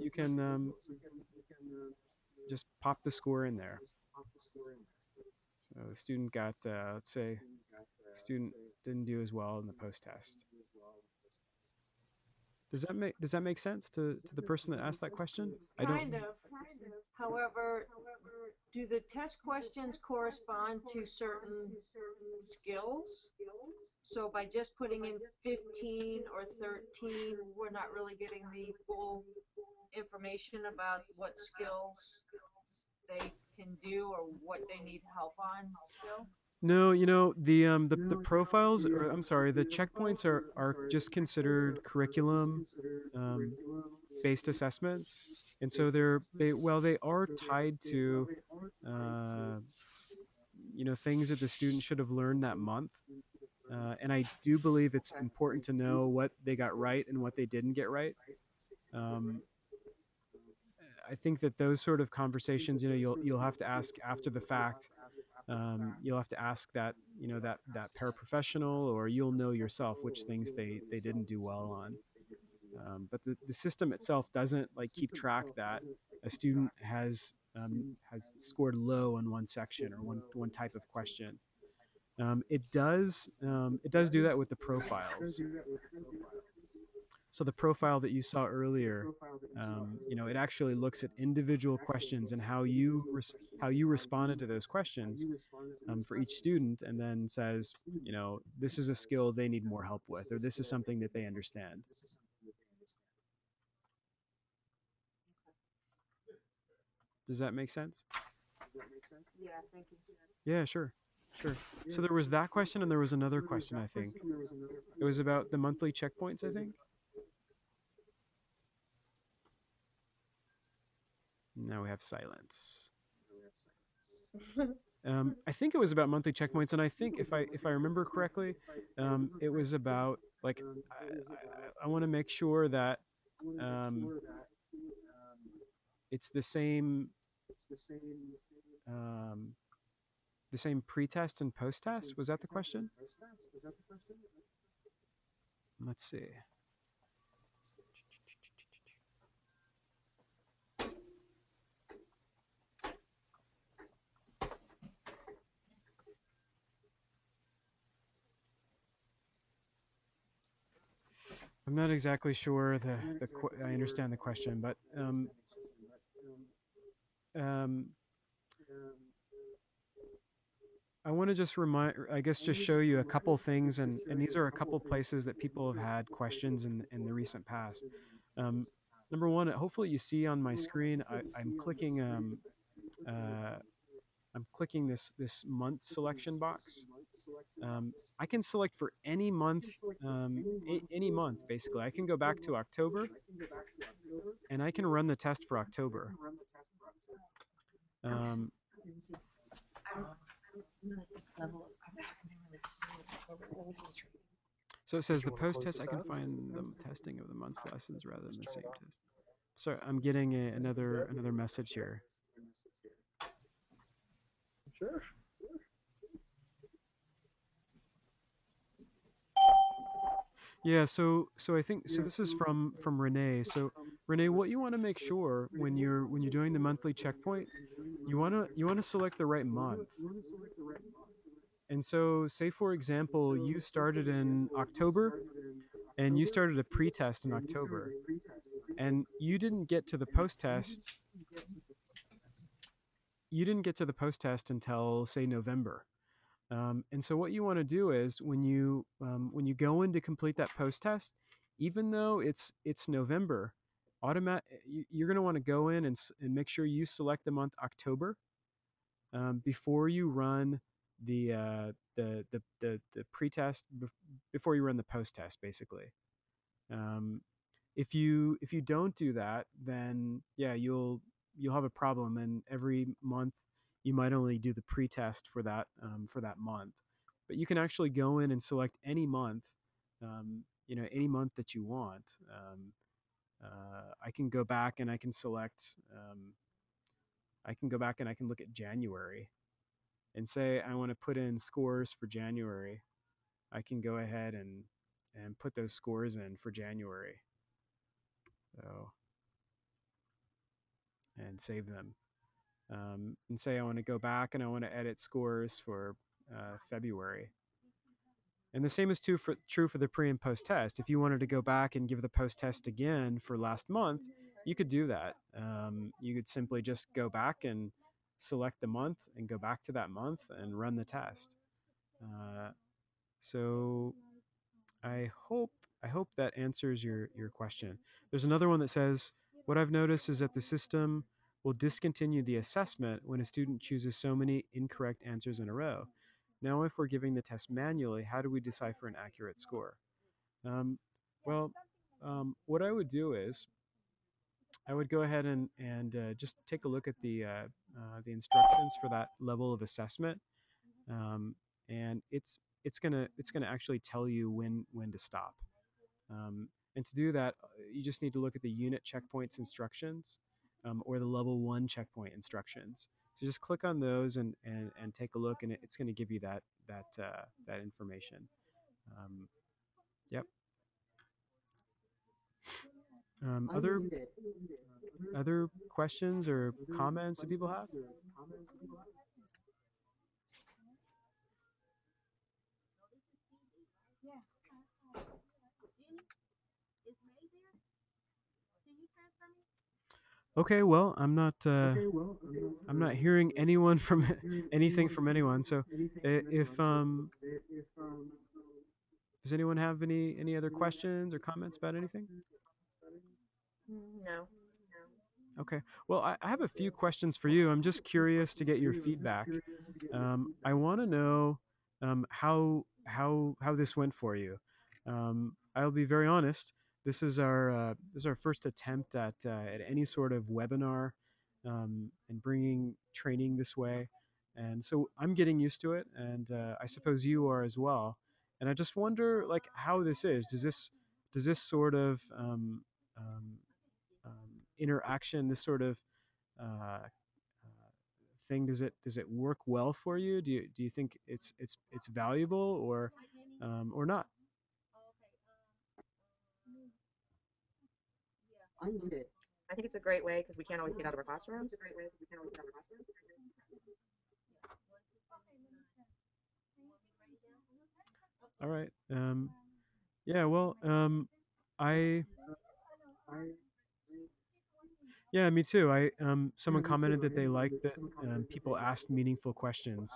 just pop the score in there. So the student got let's say student didn't do as well in the post test. Does that make sense to the person that asked that question? I don't. Kind of. However, do the test questions correspond to certain skills? So by just putting in 15 or 13, we're not really getting the full information about what skills they can do or what they need help on still? No, the profiles, or I'm sorry, the checkpoints are just considered curriculum based assessments, and so they are tied to uh, things that the student should have learned that month. And I do believe it's important to know what they got right and what they didn't get right. Um, I think that those sort of conversations, you'll have to ask after the fact. You'll have to ask that paraprofessional, or you'll know yourself which things they didn't do well on. But the system itself doesn't like keep track that a student has scored low on one section or one type of question. It does do that with the profiles. So the profile that you saw earlier, it actually looks at individual questions and how you responded to those questions for each student, and then says, this is a skill they need more help with, or this is something that they understand. Does that make sense? Yeah, thank you. Yeah, sure. Sure. So there was that question, and there was another question, I think. It was about the monthly checkpoints, I think. Now we have silence. I think it was about monthly checkpoints, and I think if I remember correctly, it was about like I want to make sure that um, it's um, the same pre-test and post-test. Was that the question? Let's see. I'm not exactly sure I understand the question, but um, I want to just just show you a couple things, and these are a couple places that people have had questions in the recent past. Um, Number one, hopefully you see on my screen, uh, I'm clicking this month selection box. I can select for any month, any month basically. I can go back to October, and I can run the test for October. Um, so it says the post test, I can find the testing of the month's lessons rather than the same test. Sorry, I'm getting another message here. Sure. Yeah, so I think so. This is from Renee. So Renee, what you want to make sure when you're doing the monthly checkpoint, you want to select the right month. And so, say for example, you started in October and you started a pre-test in October, and you didn't get to the post-test until say November. And so what you want to do is when you go in to complete that post-test, even though it's November, you're going to want to go in and make sure you select the month October before you run the pre-test before you run the post-test, basically. Um, if you don't do that, then yeah, you'll have a problem, and every month you might only do the pre-test for that month. But you can actually go in and select any month, any month that you want. I can go back and I can select. I can go back and I can look at January and say I want to put in scores for January. I can go ahead and put those scores in for January. So and save them. And say I want to go back and I want to edit scores for February. And the same is true for the pre and post test. If you wanted to go back and give the post test again for last month, you could do that. You could simply just go back and select the month and go back to that month and run the test. Uh, so I hope I hope that answers your question. There's another one that says, what I've noticed is that the system will discontinue the assessment when a student chooses so many incorrect answers in a row. Now, if we're giving the test manually, how do we decipher an accurate score? Um, well, what I would do is I would go ahead and just take a look at the instructions for that level of assessment, um, and it's gonna actually tell you when to stop. And to do that, you just need to look at the unit checkpoints instructions or the level 1 checkpoint instructions. So just click on those and take a look, and it's going to give you that information. Um, yep. Other questions or comments that people have? Okay, well, I'm not hearing anyone from anything from anyone. So if does anyone have any other questions or comments about anything? No. Okay. Well, I have a few questions for you. I'm just curious to get your feedback. I want to know how this went for you. I'll be very honest. This is our first attempt at any sort of webinar and bringing training this way, and so I'm getting used to it, and I suppose you are as well. And I just wonder, like, how this is. Does this sort of um, interaction, this sort of thing, does it work well for you? Do you think it's valuable or not? I think it's a great way because we can't always get out of our classrooms. All right. Yeah. Well. I. Yeah. Me too. Someone commented that they liked that people asked meaningful questions,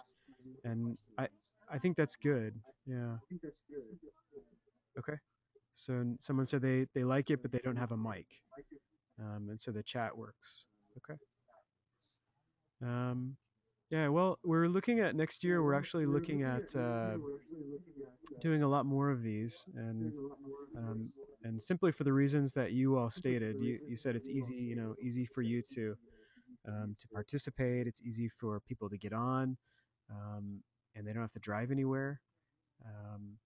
and I think that's good. Yeah. Okay. So someone said they like it, but they don't have a mic, and so the chat works. Okay. Um, yeah. Well, we're looking at next year. We're actually looking at doing a lot more of these, um, and simply for the reasons that you all stated. You said it's easy, easy for you to participate. It's easy for people to get on, and they don't have to drive anywhere. Um,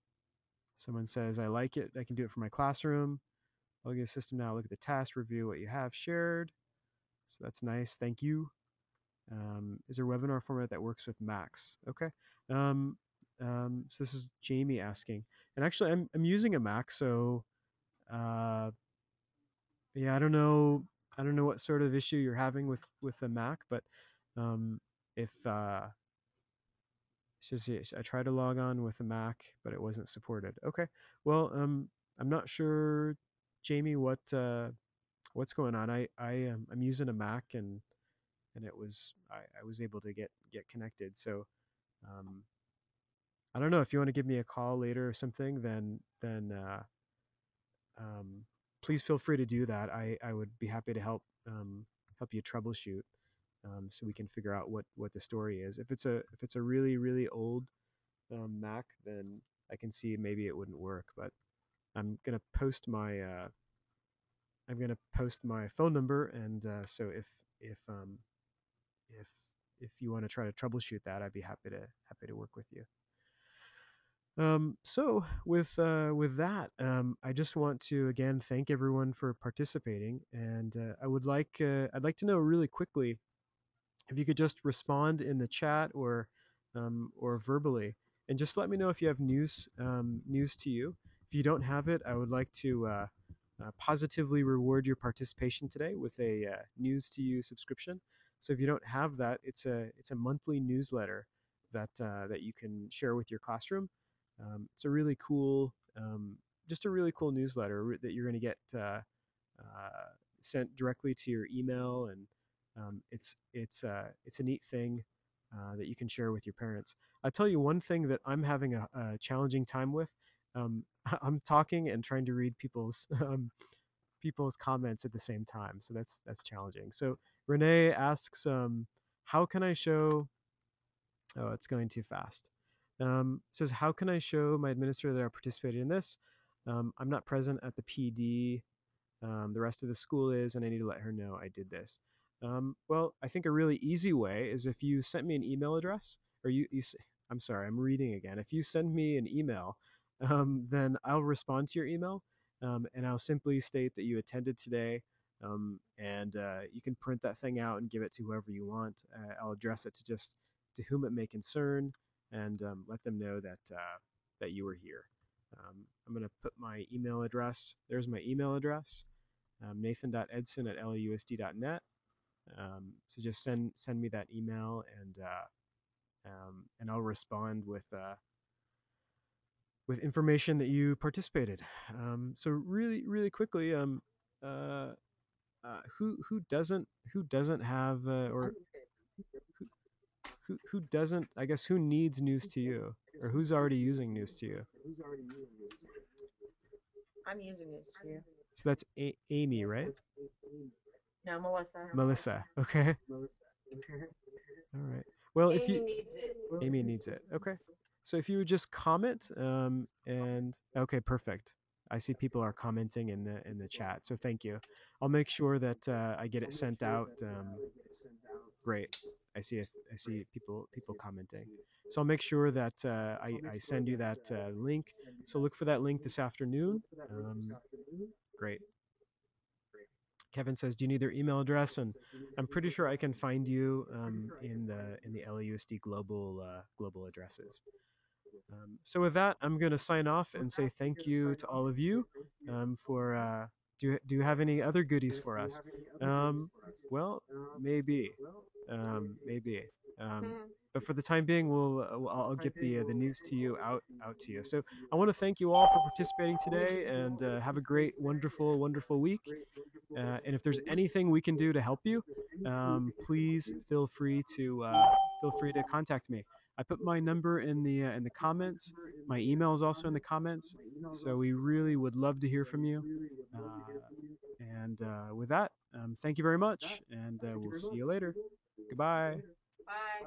Someone says, I like it. I can do it for my classroom. I'll get a system now. Look at the task, review what you have shared. So that's nice. Thank you. Is there a webinar format that works with Macs? Okay. So this is Jamie asking. And actually, I'm using a Mac, so yeah, I don't know what sort of issue you're having with the Mac, but um, if it's just yeah, I tried to log on with a Mac, but it wasn't supported. Okay, well, I'm not sure, Jamie, what's going on. I'm using a Mac, and I was able to get connected. So um, I don't know if you want to give me a call later or something. Then um, please feel free to do that. I would be happy to help you troubleshoot, so we can figure out what the story is. If it's a really really old Mac, then I can see maybe it wouldn't work. But I'm gonna post my phone number, and so if if if you want to try to troubleshoot that, I'd be happy to work with you. So with that, I just want to again thank everyone for participating, and I'd like to know really quickly if you could just respond in the chat or verbally, and just let me know if you have news to you. If you don't have it, I would like to positively reward your participation today with a news to you subscription. So if you don't have that, it's a monthly newsletter that you can share with your classroom. It's a really cool just a really cool newsletter that you're going to get sent directly to your email, and it's a neat thing that you can share with your parents. I'll tell you one thing that I'm having a challenging time with. I'm talking and trying to read people's comments at the same time, so that's challenging. So Renee asks, how can I show? Oh, it's going too fast. Says, how can I show my administrator that I participated in this? I'm not present at the PD. The rest of the school is, and I need to let her know I did this. Well, I think a really easy way is if you sent me an email address, or I'm sorry, I'm reading again. If you send me an email, then I'll respond to your email, and I'll simply state that you attended today, and you can print that thing out and give it to whoever you want. I'll address it to whom it may concern, and let them know that you were here. I'm going to put my email address. There's my email address, nathan.edson@lusd.net. So just send me that email, and I'll respond with information that you participated. So really really quickly, uh, who doesn't have or who doesn't, I guess, who needs news to you, or who's already using news to you? I'm using this to you. So that's Amy, right? No, Melissa. Melissa. Okay. All right. Well, if Amy you needs it. Amy needs it. Okay. So if you would just comment, and okay, perfect. I see people are commenting in the chat, so thank you. I'll make sure that I get it sent out. Great. I see people commenting. So I'll make sure that I send you that link. So look for that link this afternoon. Great. Kevin says, "Do you need their email address?" And I'm pretty sure I can find you in the LAUSD global addresses. So with that, I'm going to sign off and say thank you to all of you for. Do you have any other goodies for us? Um, well, maybe, maybe. Um, but for the time being, I'll get the news to you out to you. So I want to thank you all for participating today, and have a great, wonderful, wonderful week. And if there's anything we can do to help you, please feel free to contact me. I put my number in the comments. My email is also in the comments. So we really would love to hear from you. And with that, thank you very much, and we'll see you later. Goodbye. Bye.